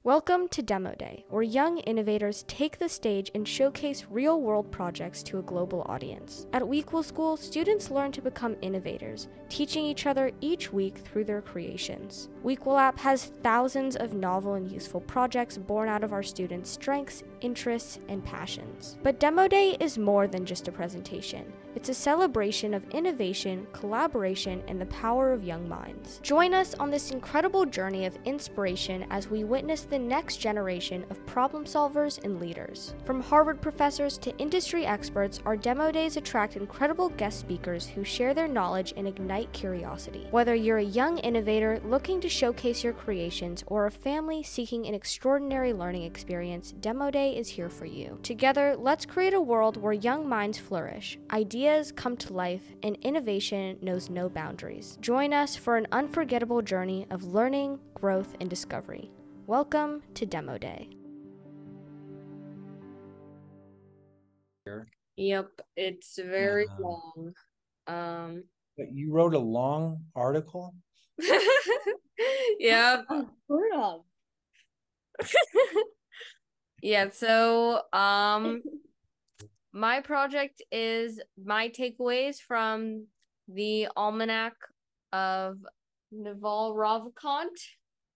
Welcome to Demo Day, where young innovators take the stage and showcase real-world projects to a global audience. At WEquil School, students learn to become innovators, teaching each other each week through their creations. WEquil App has thousands of novel and useful projects born out of our students' strengths, interests, and passions. But Demo Day is more than just a presentation. It's a celebration of innovation, collaboration, and the power of young minds. Join us on this incredible journey of inspiration as we witness the next generation of problem solvers and leaders. From Harvard professors to industry experts, our Demo Days attract incredible guest speakers who share their knowledge and ignite curiosity. Whether you're a young innovator looking to showcase your creations or a family seeking an extraordinary learning experience, Demo Day is here for you. Together, let's create a world where young minds flourish, ideas come to life, and innovation knows no boundaries. Join us for an unforgettable journey of learning, growth, and discovery. Welcome to Demo Day. Yep, it's very long. But you wrote a long article? Yep. Yeah, so my project is my takeaways from the Almanac of Naval Ravikant,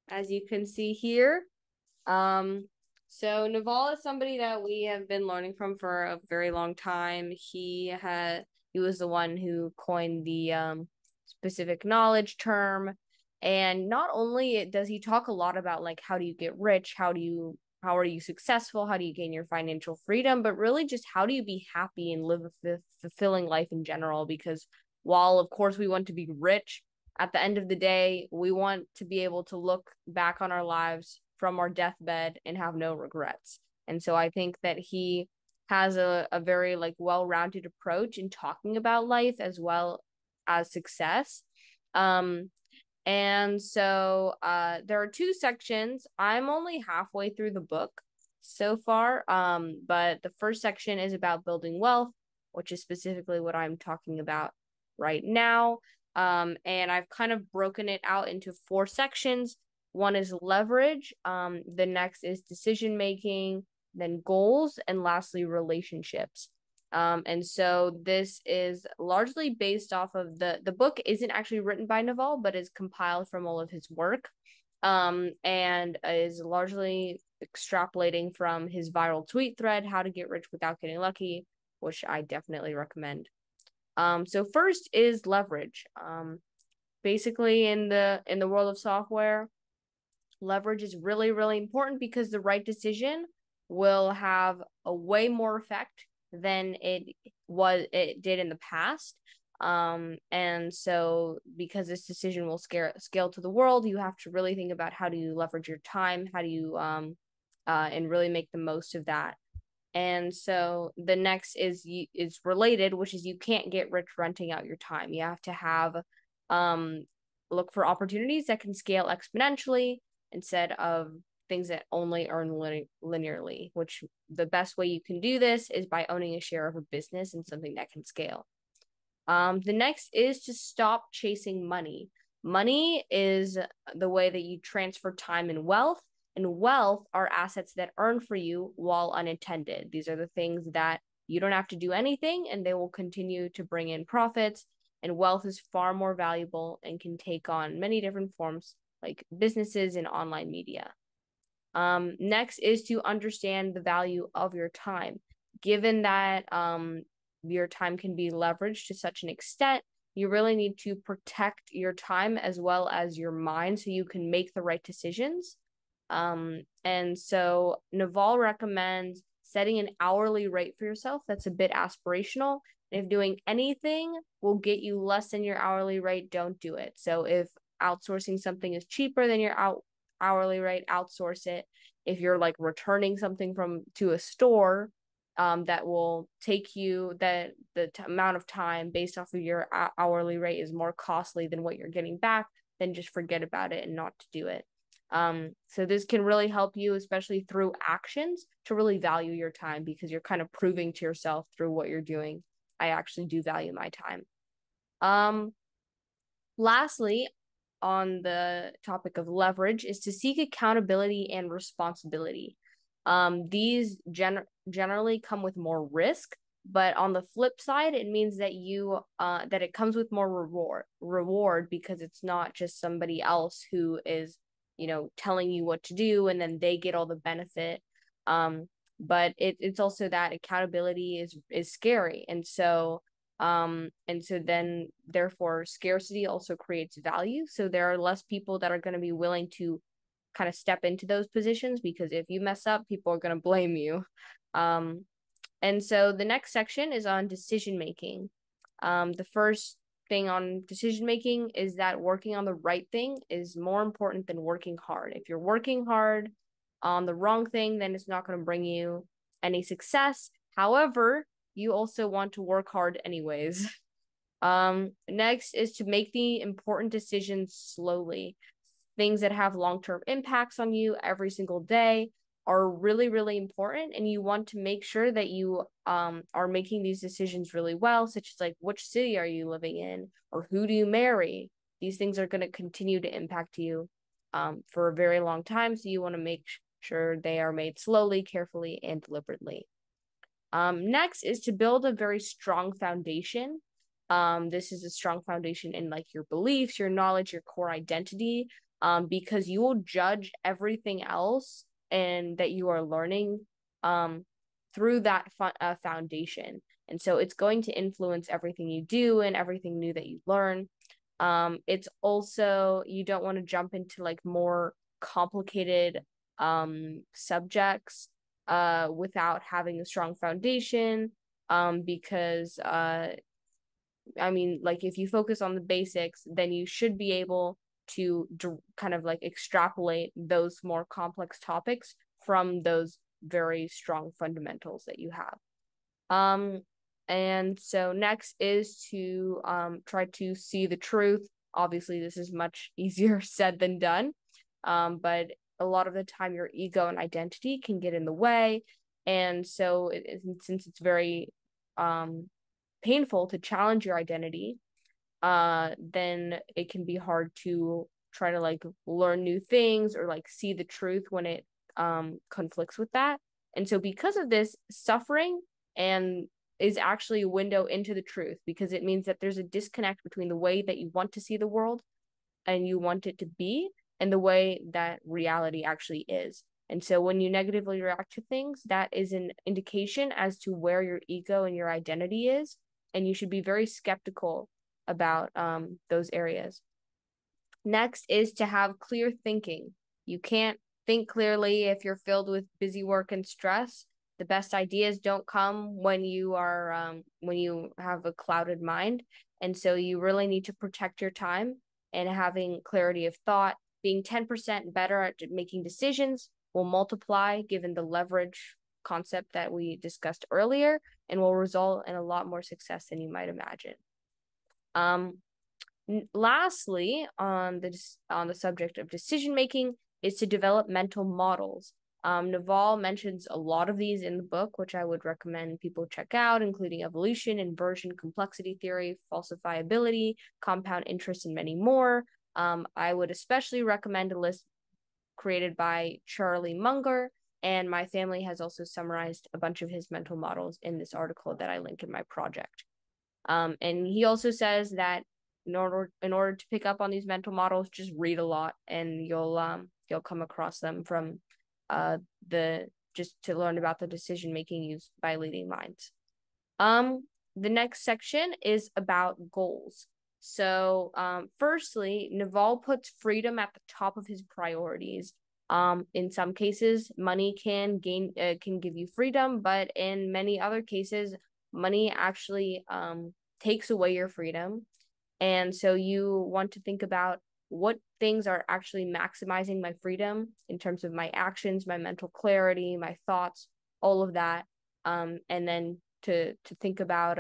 as you can see here. So Naval is somebody that we have been learning from for a very long time. He was the one who coined the specific knowledge term. And not only does he talk a lot about like how do you get rich, how are you successful, how do you gain your financial freedom, but really just how do you be happy and live a fulfilling life in general. Because while of course we want to be rich, at the end of the day, we want to be able to look back on our lives from our deathbed and have no regrets. And so I think that he has a very like well-rounded approach in talking about life as well as success. And so there are two sections. I'm only halfway through the book so far. But the first section is about building wealth, which is specifically what I'm talking about right now. And I've kind of broken it out into 4 sections. One is leverage, the next is decision making, then goals, and lastly relationships. And so this is largely based off of the book isn't actually written by Naval, but is compiled from all of his work, and is largely extrapolating from his viral tweet thread, How to Get Rich Without Getting Lucky, which I definitely recommend. So first is leverage. Basically in the world of software, leverage is really, really important because the right decision will have a way more effect than it did in the past. And so because this decision will scale to the world, you have to really think about how do you leverage your time, how do you and really make the most of that. And so the next is related, which is you can't get rich renting out your time. You have to have look for opportunities that can scale exponentially instead of things that only earn linearly, which the best way you can do this is by owning a share of a business and something that can scale. The next is to stop chasing money. Money is the way that you transfer time and wealth are assets that earn for you while unintended. These are the things that you don't have to do anything and they will continue to bring in profits. And wealth is far more valuable and can take on many different forms like businesses and online media. Next is to understand the value of your time. Given that your time can be leveraged to such an extent, you really need to protect your time as well as your mind so you can make the right decisions. And so Naval recommends setting an hourly rate for yourself that's a bit aspirational. If doing anything will get you less than your hourly rate, don't do it. So if outsourcing something is cheaper than your hourly rate, outsource it. If you're like returning something to a store that will take you the amount of time based off of your hourly rate is more costly than what you're getting back, then just forget about it and not to do it. So this can really help you, especially through actions, to really value your time because you're kind of proving to yourself through what you're doing, I actually do value my time. Lastly, on the topic of leverage is to seek accountability and responsibility. These generally come with more risk, but on the flip side, it means that that it comes with more reward because it's not just somebody else who is, telling you what to do and then they get all the benefit. But it's also that accountability is scary. And so then therefore scarcity also creates value. So there are less people that are going to be willing to kind of step into those positions, because if you mess up, people are going to blame you. And so the next section is on decision making. The first thing on decision making is that working on the right thing is more important than working hard. If you're working hard on the wrong thing, then it's not going to bring you any success. However, you also want to work hard anyways. Next is to make the important decisions slowly. Things that have long-term impacts on you every single day are really, really important, and you want to make sure that you are making these decisions really well, such as like which city are you living in, or who do you marry. These things are going to continue to impact you for a very long time, so you want to make sure they are made slowly, carefully, and deliberately. Next is to build a very strong foundation. This is a strong foundation in like your beliefs, your knowledge, your core identity, because you will judge everything else and that you are learning through that foundation. And so it's going to influence everything you do and everything new that you learn. It's also, you don't want to jump into like more complicated subjects without having a strong foundation, because I mean, like if you focus on the basics, then you should be able to kind of like extrapolate those more complex topics from those very strong fundamentals that you have. And so next is to try to see the truth. Obviously, this is much easier said than done, but a lot of the time your ego and identity can get in the way. And so since it's very painful to challenge your identity, then it can be hard to try to like learn new things or like see the truth when it conflicts with that. And so because of this, suffering and is actually a window into the truth, because it means that there's a disconnect between the way that you want to see the world and you want it to be and the way that reality actually is. And so when you negatively react to things, that is an indication as to where your ego and your identity is, and you should be very skeptical about those areas. Next is to have clear thinking. You can't think clearly if you're filled with busy work and stress. The best ideas don't come when you are when you have a clouded mind. And so you really need to protect your time and having clarity of thought. Being 10% better at making decisions will multiply given the leverage concept that we discussed earlier, and will result in a lot more success than you might imagine. Lastly, on the subject of decision making is to develop mental models. Naval mentions a lot of these in the book, which I would recommend people check out, including evolution, inversion, complexity theory, falsifiability, compound interest, and many more. I would especially recommend a list created by Charlie Munger, and my family has also summarized a bunch of his mental models in this article that I link in my project. And he also says that in order to pick up on these mental models, just read a lot, and you'll come across them from just to learn about the decision making used by leading minds. The next section is about goals. So firstly, Naval puts freedom at the top of his priorities. In some cases, money can give you freedom, but in many other cases, money actually takes away your freedom. And so you want to think about what things are actually maximizing my freedom in terms of my actions, my mental clarity, my thoughts, all of that. And then to think about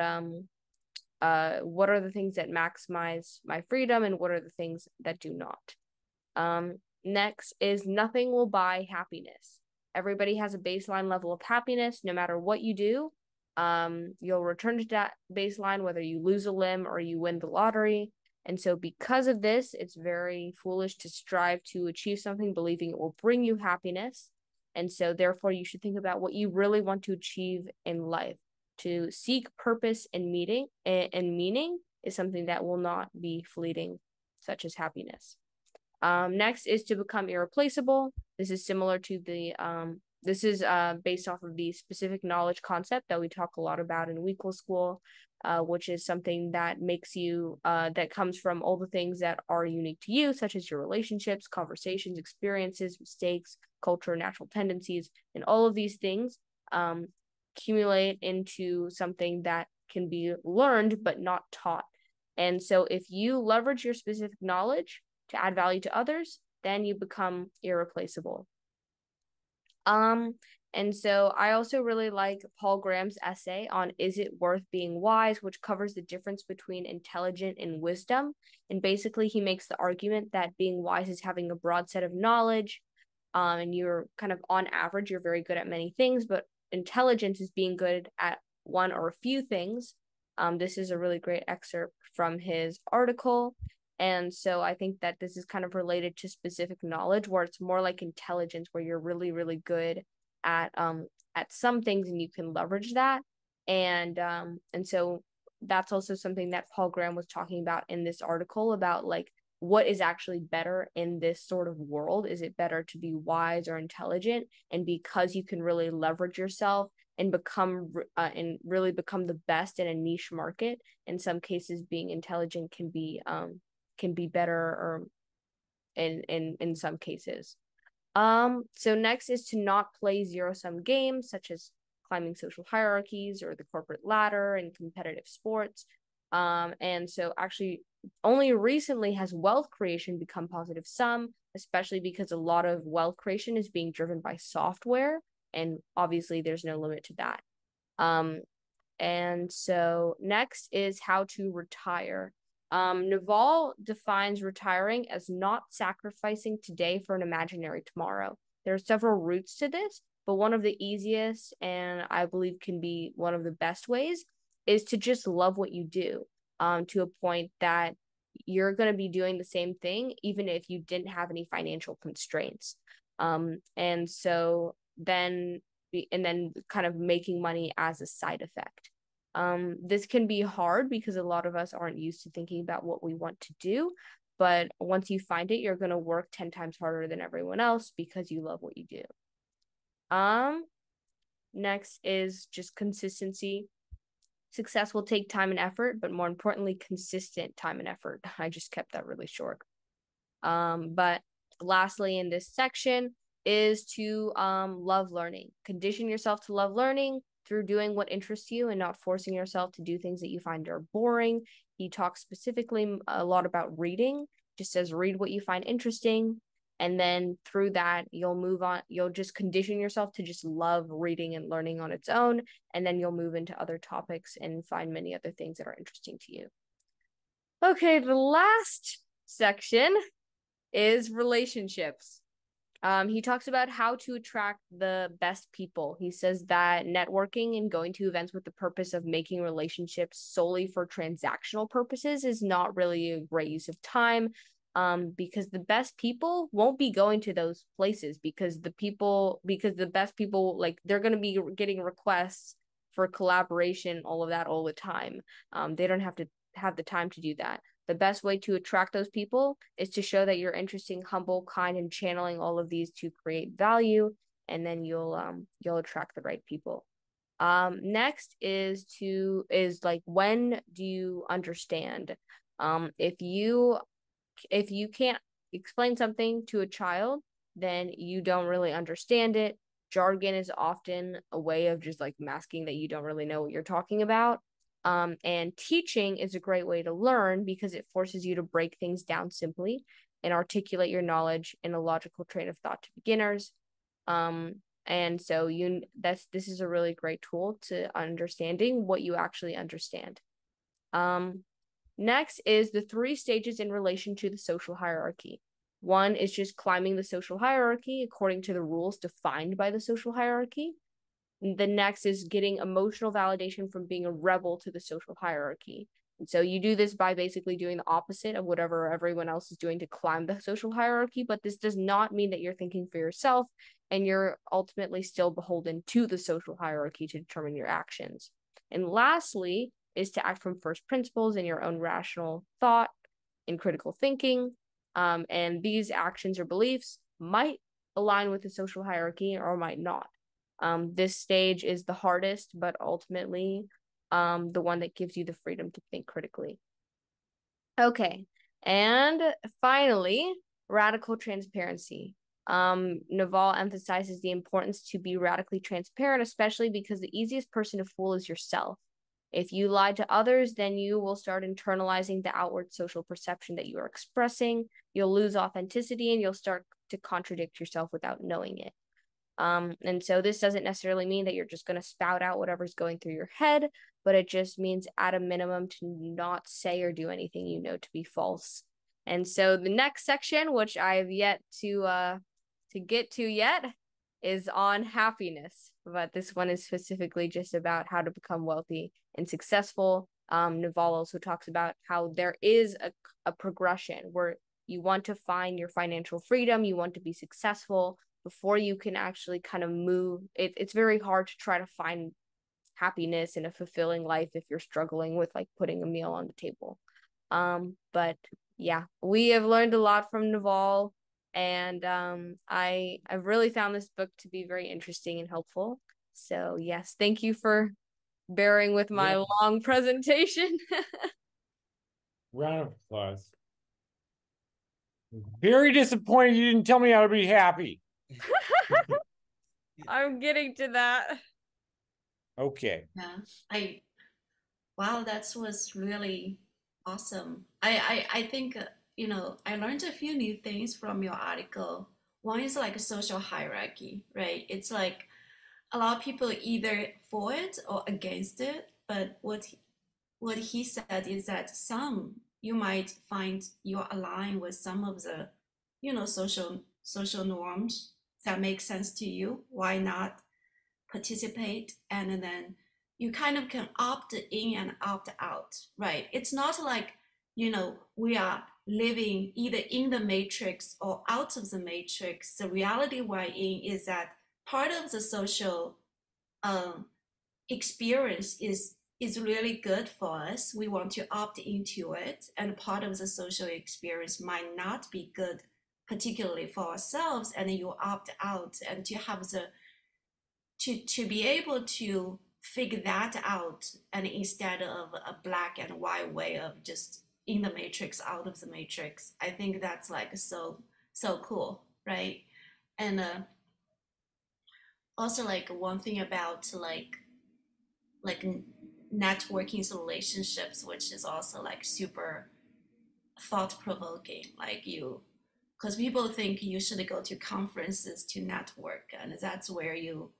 what are the things that maximize my freedom and what are the things that do not. Next is nothing will buy happiness. Everybody has a baseline level of happiness. No matter what you do, you'll return to that baseline, whether you lose a limb or you win the lottery. And so because of this, it's very foolish to strive to achieve something believing it will bring you happiness. And so therefore you should think about what you really want to achieve in life. To seek purpose and meaning is something that will not be fleeting, such as happiness. Next is to become irreplaceable. This is similar to the this is based off of the specific knowledge concept that we talk a lot about in WEquil School, which is something that makes you that comes from all the things that are unique to you, such as your relationships, conversations, experiences, mistakes, culture, natural tendencies, and all of these things accumulate into something that can be learned but not taught. And so if you leverage your specific knowledge to add value to others, then you become irreplaceable. And so I also really like Paul Graham's essay on Is It Worth Being Wise, which covers the difference between intelligent and wisdom. And basically he makes the argument that being wise is having a broad set of knowledge, and you're kind of on average, you're very good at many things, but intelligence is being good at one or a few things. This is a really great excerpt from his article. And so I think that this is kind of related to specific knowledge, where it's more like intelligence, where you're really, really good at some things and you can leverage that. And so that's also something that Paul Graham was talking about in this article, about like what is actually better in this sort of world. Is it better to be wise or intelligent? And because you can really leverage yourself and really become the best in a niche market, in some cases being intelligent can be better, or in some cases. So next is to not play zero-sum games such as climbing social hierarchies or the corporate ladder in competitive sports. And so actually only recently has wealth creation become positive sum, especially because a lot of wealth creation is being driven by software, and obviously there's no limit to that. And so next is how to retire. Naval defines retiring as not sacrificing today for an imaginary tomorrow. There are several routes to this, but one of the easiest, and I believe can be one of the best ways, is to just love what you do, to a point that you're going to be doing the same thing even if you didn't have any financial constraints. And so then kind of making money as a side effect. This can be hard because a lot of us aren't used to thinking about what we want to do, but once you find it, you're going to work 10 times harder than everyone else because you love what you do. Next is just consistency. Success will take time and effort, but more importantly, consistent time and effort. I just kept that really short. But lastly, in this section is to love learning. Condition yourself to love learning through doing what interests you and not forcing yourself to do things that you find are boring. He talks specifically a lot about reading. Just says read what you find interesting, and then through that you'll move on. You'll just condition yourself to just love reading and learning on its own, and then you'll move into other topics and find many other things that are interesting to you. Okay, the last section is relationships. He talks about how to attract the best people. He says that networking and going to events with the purpose of making relationships solely for transactional purposes is not really a great use of time, because the best people won't be going to those places because the best people, like, they're going to be getting requests for collaboration, all of that all the time. They don't have to have the time to do that. The best way to attract those people is to show that you're interesting, humble, kind, and channeling all of these to create value, and then you'll attract the right people. Next is like, when do you understand? If you can't explain something to a child, then you don't really understand it. Jargon is often a way of just like masking that you don't really know what you're talking about. And teaching is a great way to learn because it forces you to break things down simply and articulate your knowledge in a logical train of thought to beginners. And so this is a really great tool to understanding what you actually understand. Next is the 3 stages in relation to the social hierarchy. One is just climbing the social hierarchy according to the rules defined by the social hierarchy. The next is getting emotional validation from being a rebel to the social hierarchy. And so you do this by basically doing the opposite of whatever everyone else is doing to climb the social hierarchy, but this does not mean that you're thinking for yourself and you're ultimately still beholden to the social hierarchy to determine your actions. And lastly is to act from first principles in your own rational thought and critical thinking. And these actions or beliefs might align with the social hierarchy or might not. This stage is the hardest, but ultimately the one that gives you the freedom to think critically. Okay, and finally, radical transparency. Naval emphasizes the importance to be radically transparent, especially because the easiest person to fool is yourself. If you lie to others, then you will start internalizing the outward social perception that you are expressing. You'll lose authenticity and you'll start to contradict yourself without knowing it. And so this doesn't necessarily mean that you're just going to spout out whatever's going through your head, but it just means at a minimum to not say or do anything you know to be false. And so the next section, which I have yet to get to yet, is on happiness. But this one is specifically just about how to become wealthy and successful. Naval also talks about how there is a progression where you want to find your financial freedom, you want to be successful before you can actually kind of move. It's very hard to try to find happiness in a fulfilling life if you're struggling with like putting a meal on the table. But yeah, we have learned a lot from Naval, and I've really found this book to be very interesting and helpful. So yes, thank you for bearing with my long presentation. Round of applause. Very disappointed you didn't tell me how to be happy. I'm getting to that. Okay. Yeah, wow, that was really awesome. I think I learned a few new things from your article. One is like a social hierarchy, right? It's like a lot of people either for it or against it, but what he said is that some you might find you're aligned with some of the social norms that make sense to you. Why not participate? And then you kind of can opt in and opt out, right? It's not like we are living either in the matrix or out of the matrix. The reality we're in is that part of the social experience is really good for us. We want to opt into it, and part of the social experience might not be good, particularly for ourselves, and then you opt out, and to have the to be able to figure that out, and instead of a black and white way of just in the matrix, out of the matrix, I think that's like so cool, right? And also like one thing about like networking relationships, which is also like super thought-provoking, like because people think you should go to conferences to network, and that's where you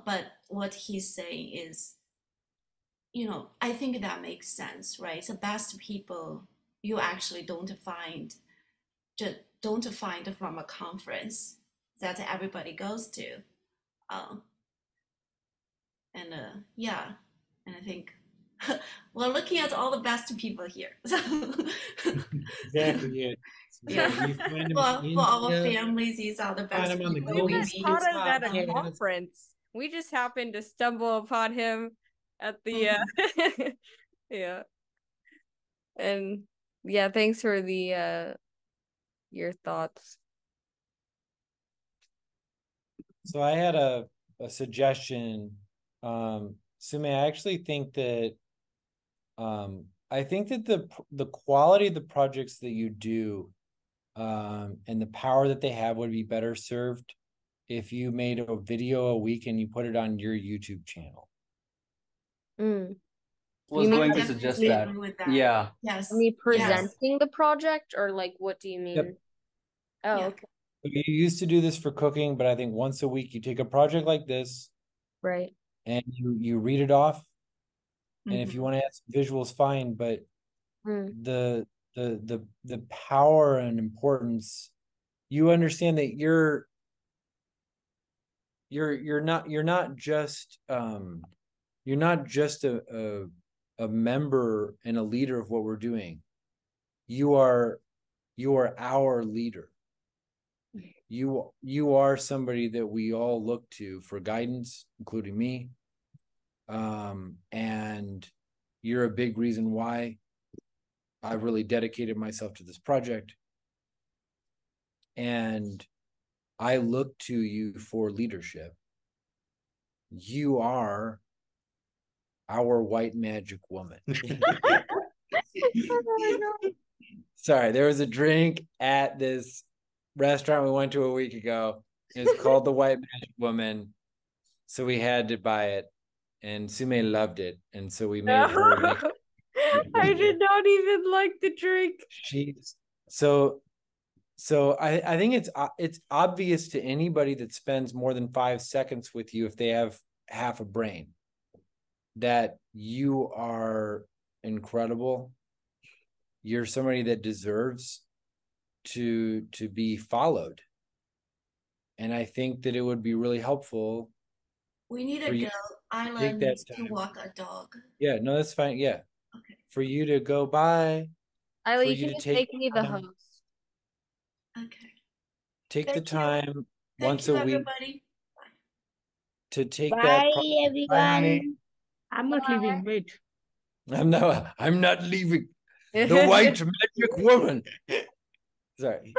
but what he's saying is, I think that makes sense, right? The best people you actually don't find from a conference that everybody goes to. And yeah, and I think we're looking at all the best people here. Exactly it. Yeah. For our families, these are the best people we David meet. taught us at a conference. We just happened to stumble upon him at the yeah. And yeah, thanks for the your thoughts. So I had a suggestion. Sumay, I actually think that the quality of the projects that you do and the power that they have would be better served if you made a video a week and you put it on your YouTube channel. Was going to suggest that. Yeah. Yes. I mean, presenting the project, or like, what do you mean? Yep. Oh, Yeah. okay. You used to do this for cooking, but I think once a week you take a project like this, right, and you read it off. And if you want to add some visuals, fine, but the power and importance, you understand that you're not just a a member and a leader of what we're doing. You are our leader. You are somebody that we all look to for guidance, including me. And you're a big reason why I've really dedicated myself to this project. And I look to you for leadership. You are our white magic woman. Sorry, there was a drink at this restaurant we went to a week ago. It's called the White Magic Woman. So we had to buy it. And Sumay loved it. And so we made her make it. I did not even like the drink. So I think it's obvious to anybody that spends more than 5 seconds with you, if they have half a brain, that you are incredible. You're somebody that deserves to be followed. And I think that it would be really helpful. We need to go island to walk a dog. Yeah, no, that's fine. Yeah. Okay. For you to go by. Isla, you can just make me the host. Okay. Take the time once a week, everybody. to take Bye, that. everyone. I'm not leaving. Wait. I'm not leaving. The white magic woman. Sorry.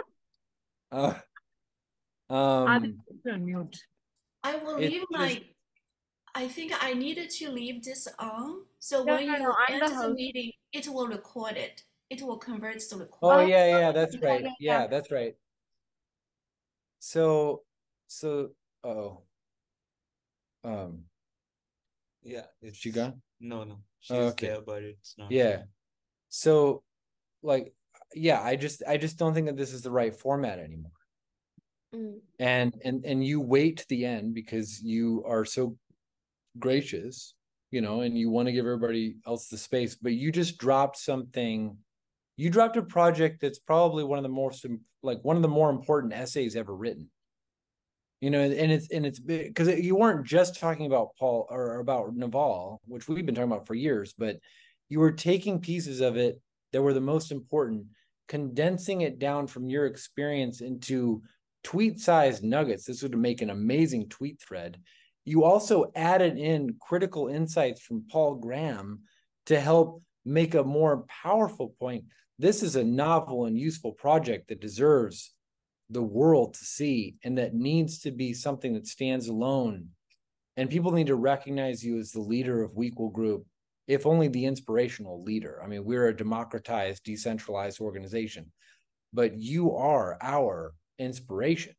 I'm mute. I will leave I think I needed to leave this on. So when you end the meeting, it will record it. It will convert to record. Oh yeah, that's right. Yeah, that's right. So yeah, is she gone? No, she's there, but it's not. Yeah. So I just don't think that this is the right format anymore. And you wait to the end because you are so gracious, and you want to give everybody else the space, but you just dropped something. You dropped a project that's probably one of the more important essays ever written. And it's because you weren't just talking about Paul or about Naval, which we've been talking about for years, but you were taking pieces of it that were the most important, condensing it down from your experience into tweet-sized nuggets. This would make an amazing tweet thread. You also added in critical insights from Paul Graham to help make a more powerful point. This is a novel and useful project that deserves the world to see, and that needs to be something that stands alone. And people need to recognize you as the leader of WEquil Group, if only the inspirational leader. I mean, we're a democratized, decentralized organization, but you are our inspiration.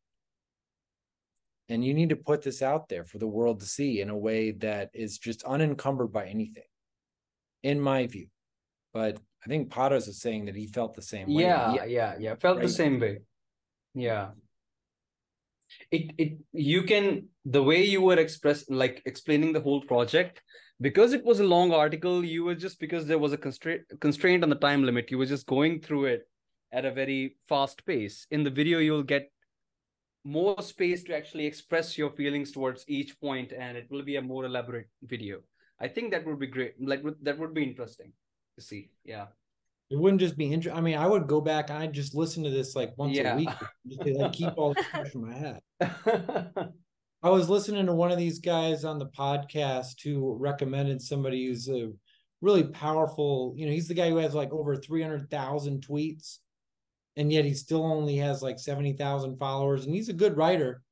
And you need to put this out there for the world to see in a way that is just unencumbered by anything, in my view. But I think Patos is saying that he felt the same way. Yeah. Felt the same way. Yeah. The way you were explaining the whole project, because it was a long article, you were just, because there was a constraint on the time limit, you were just going through it at a very fast pace. In the video, you'll get more space to actually express your feelings towards each point, and it will be a more elaborate video. I think that would be great. That would be interesting to see. Yeah. It wouldn't just be interesting. I mean, I would go back and I'd just listen to this once a week, just to keep all this fresh in my head. I was listening to one of these guys on the podcast who recommended somebody who's a really powerful, he's the guy who has over 300,000 tweets, and yet he still only has 70,000 followers, and he's a good writer.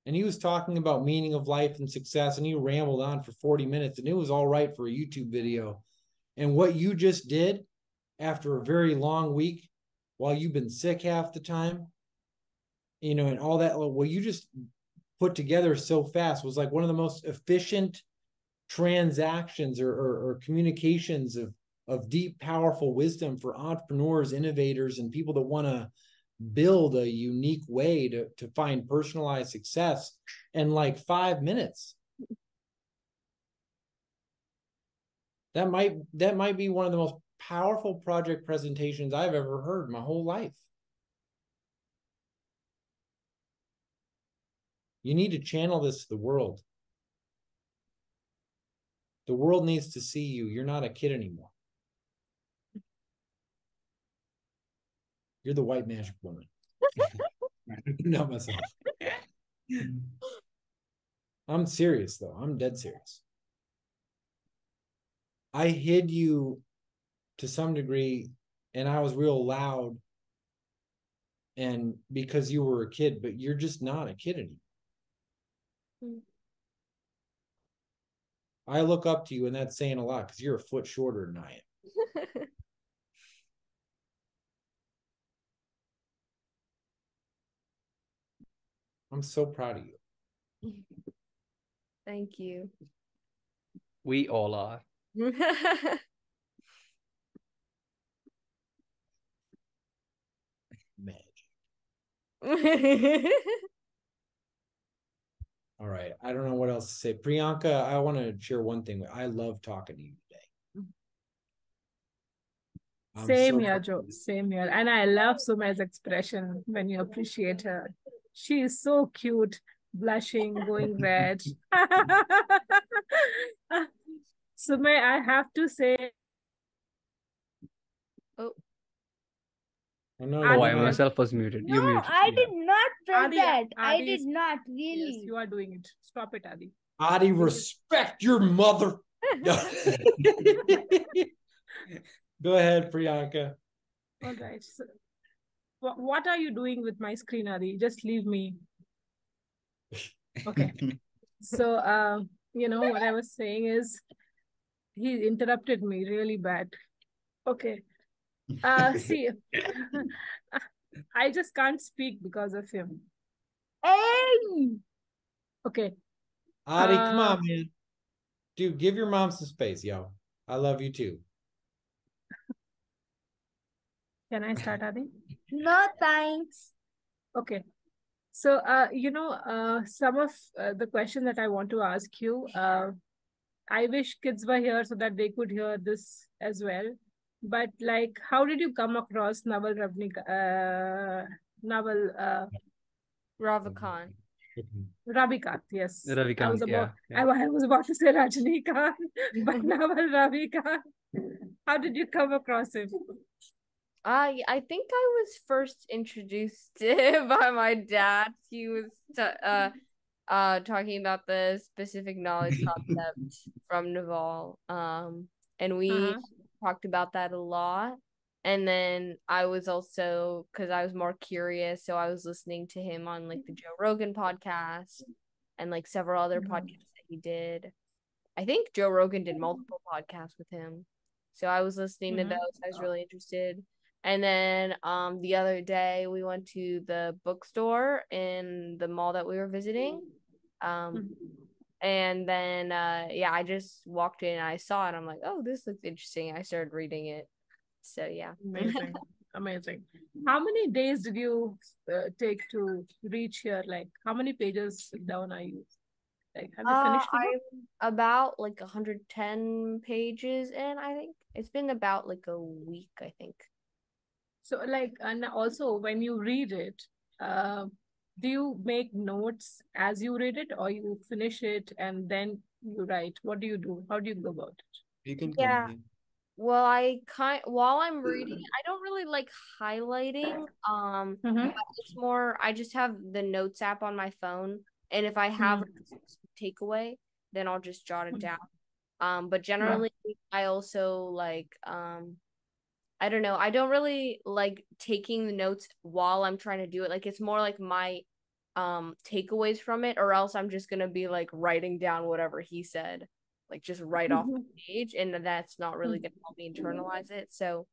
And he was talking about meaning of life and success, and he rambled on for 40 minutes, and it was all right for a YouTube video. And what you just did after a very long week, while you've been sick half the time, and all that, what you just put together so fast was one of the most efficient transactions or communications of deep, powerful wisdom for entrepreneurs, innovators, and people that want to build a unique way to find personalized success in 5 minutes. That might be one of the most powerful project presentations I've ever heard in my whole life. You need to channel this to the world. The world needs to see you. You're not a kid anymore. You're the white magic woman. Not myself. I'm serious though. I'm dead serious. I hid you to some degree, and I was real loud, and because you were a kid, but you're just not a kid anymore. I look up to you, and that's saying a lot because you're a foot shorter than I am. I'm so proud of you. Thank you. We all are. Magic. All right. I don't know what else to say. Priyanka, I want to share one thing. I love talking to you today. Same here, Joe. Same here. And I love Sumay's expression when you appreciate her. She is so cute, blushing, going red. Sumay, I have to say. Oh. No, I myself was muted. No, You muted. I did not press that. I Adi did not, really. Yes, you are doing it. Stop it, Adi. Adi, respect your mother. Go ahead, Priyanka. All right. So, what are you doing with my screen, Adi? Just leave me. Okay. So, you know, what I was saying is he interrupted me really bad. Okay. See, I just can't speak because of him. Hey! Okay. Adi, come on, man. Dude, give your mom some space, yo. I love you too. Can I start, Adi? No, thanks. Okay. So, you know, some of the question that I want to ask you, I wish kids were here so that they could hear this as well. But like, how did you come across Naval Ravikant. Ravikant, yes. Ravikant, I was about to say Rajnikant, but Naval Ravikant. How did you come across him? I think I was first introduced to him by my dad. He was talking about the specific knowledge concept from Naval. And we talked about that a lot. And then I was also, because I was more curious, so I was listening to him on like the Joe Rogan podcast and like several other podcasts that he did. I think Joe Rogan did multiple podcasts with him. So I was listening to those. I was really interested. And then the other day we went to the bookstore in the mall that we were visiting. And then yeah, I just walked in and I saw it. I'm like, oh, this looks interesting. I started reading it. So yeah. Amazing. Amazing. How many days did you take to reach here? Like, how many pages down are you? Like, have you finished the book? I'm about like 110 pages, and I think it's been about like a week, I think. So like, and also when you read it, do you make notes as you read it, or you finish it and then you write? What do you do? How do you go about it? You can Yeah. Well, while I'm reading, I don't really like highlighting. But it's more, I just have the notes app on my phone, and if I have a takeaway, then I'll just jot it down. But generally, I also like I don't know. I don't really like taking the notes while I'm trying to do it. Like it's more like my takeaways from it, or else I'm just gonna be like writing down whatever he said, like just right off the page, and that's not really gonna help me internalize it. So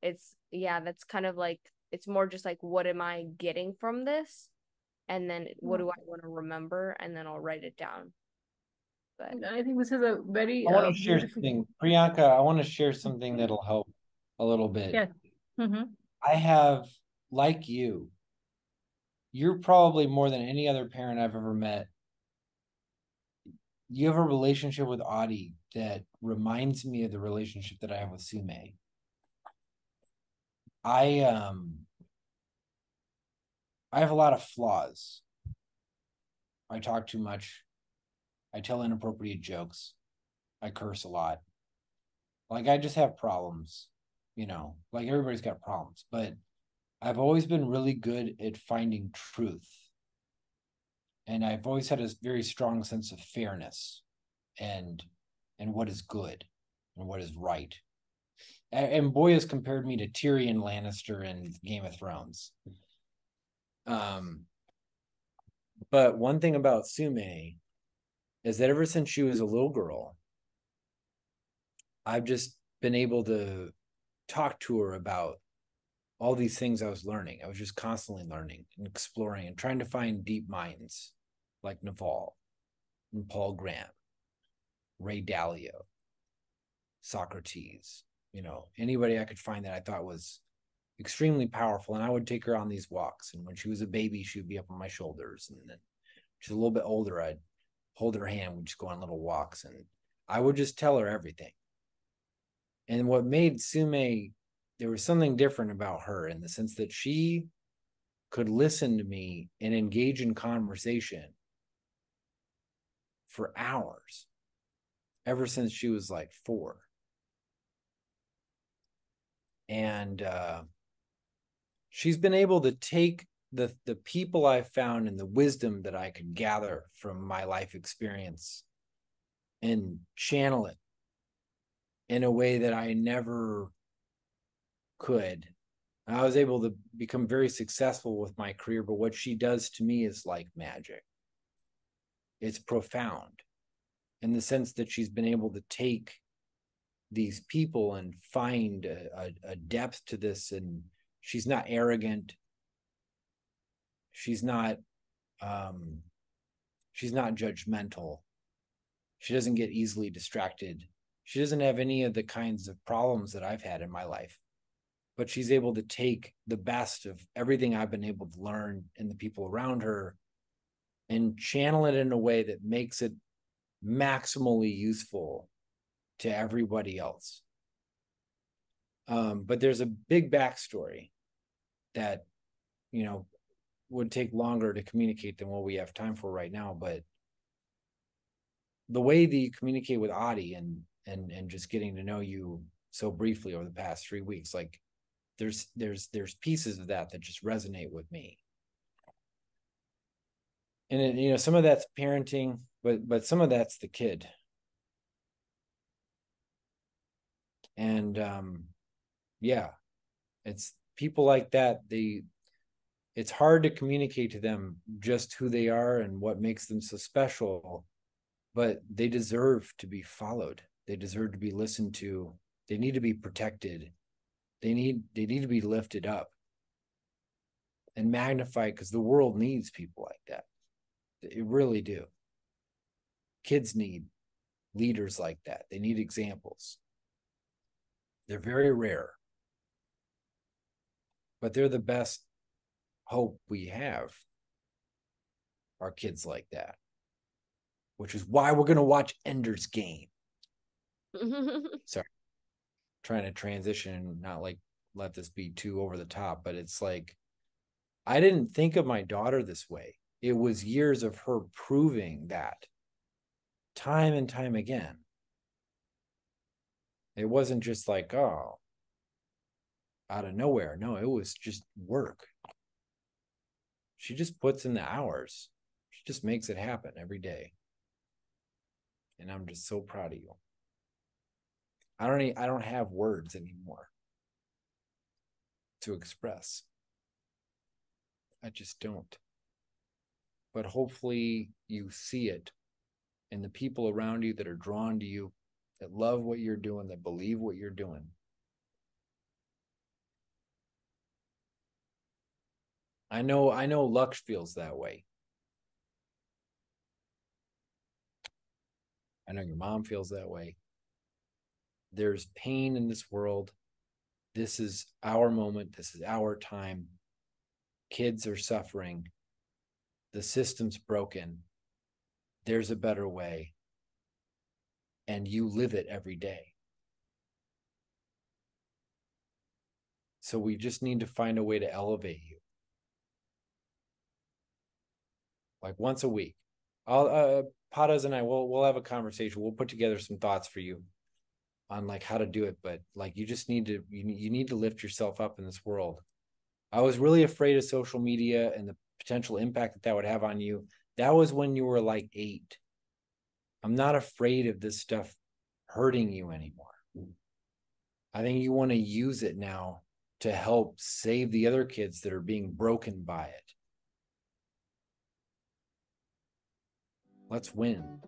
it's that's kind of like, it's more just like, what am I getting from this, and then what do I want to remember, and then I'll write it down. But I think this is a very I want to share something, Priyanka. I want to share something that'll help a little bit. Yeah. I have, like you're probably more than any other parent I've ever met. You have a relationship with Adi that reminds me of the relationship that I have with Sumay. I have a lot of flaws. I talk too much. I tell inappropriate jokes. I curse a lot. Like, I just have problems, you know, like everybody's got problems, but I've always been really good at finding truth. And I've always had a very strong sense of fairness and what is good and what is right. And boy has compared me to Tyrion Lannister in Game of Thrones. But one thing about Sumay is that ever since she was a little girl, I've just been able to talk to her about all these things I was learning. I was just constantly learning and exploring and trying to find deep minds like Naval and Paul Graham, Ray Dalio, Socrates, you know, anybody I could find that I thought was extremely powerful. And I would take her on these walks. And when she was a baby, she would be up on my shoulders. And then she's a little bit older, I'd hold her hand, we'd just go on little walks. And I would just tell her everything. And what made Sumay, there was something different about her in the sense that she could listen to me and engage in conversation for hours ever since she was like 4. And she's been able to take the people I found and the wisdom that I could gather from my life experience and channel it in a way that I never could. I was able to become very successful with my career, but what she does to me is like magic. It's profound in the sense that she's been able to take these people and find a depth to this. And she's not arrogant. She's not judgmental. She doesn't get easily distracted. She doesn't have any of the kinds of problems that I've had in my life, but she's able to take the best of everything I've been able to learn and the people around her and channel it in a way that makes it maximally useful to everybody else. But there's a big backstory that, you know, would take longer to communicate than what we have time for right now. But the way that you communicate with Adi and just getting to know you so briefly over the past 3 weeks, like there's pieces of that just resonate with me. And it, you know, some of that's parenting, but some of that's the kid. And yeah, it's people like that. It's hard to communicate to them just who they are and what makes them so special, but they deserve to be followed. They deserve to be listened to. They need to be protected. They need to be lifted up and magnified, because the world needs people like that. It really do. Kids need leaders like that. They need examples. They're very rare, but they're the best hope we have, are kids like that, which is why we're going to watch Ender's Game. Sorry, trying to transition, not like let this be too over the top, but it's like, I didn't think of my daughter this way. It was years of her proving that time and time again. It wasn't just like, oh, out of nowhere. No, it was just work. She just puts in the hours. She just makes it happen every day. And I'm just so proud of you. I don't have words anymore to express. I just don't. But hopefully you see it in the people around you that are drawn to you, that love what you're doing, that believe what you're doing. I know Lux feels that way. I know your mom feels that way. There's pain in this world. This is our moment. This is our time. Kids are suffering. The system's broken. There's a better way. And you live it every day. So we just need to find a way to elevate you. Like once a week. I'll Patas and I we'll have a conversation. We'll put together some thoughts for you on like how to do it, but like you just need to you need to lift yourself up in this world. I was really afraid of social media and the potential impact that would have on you. That was when you were like 8. I'm not afraid of this stuff hurting you anymore. I think you want to use it now to help save the other kids that are being broken by it. Let's win.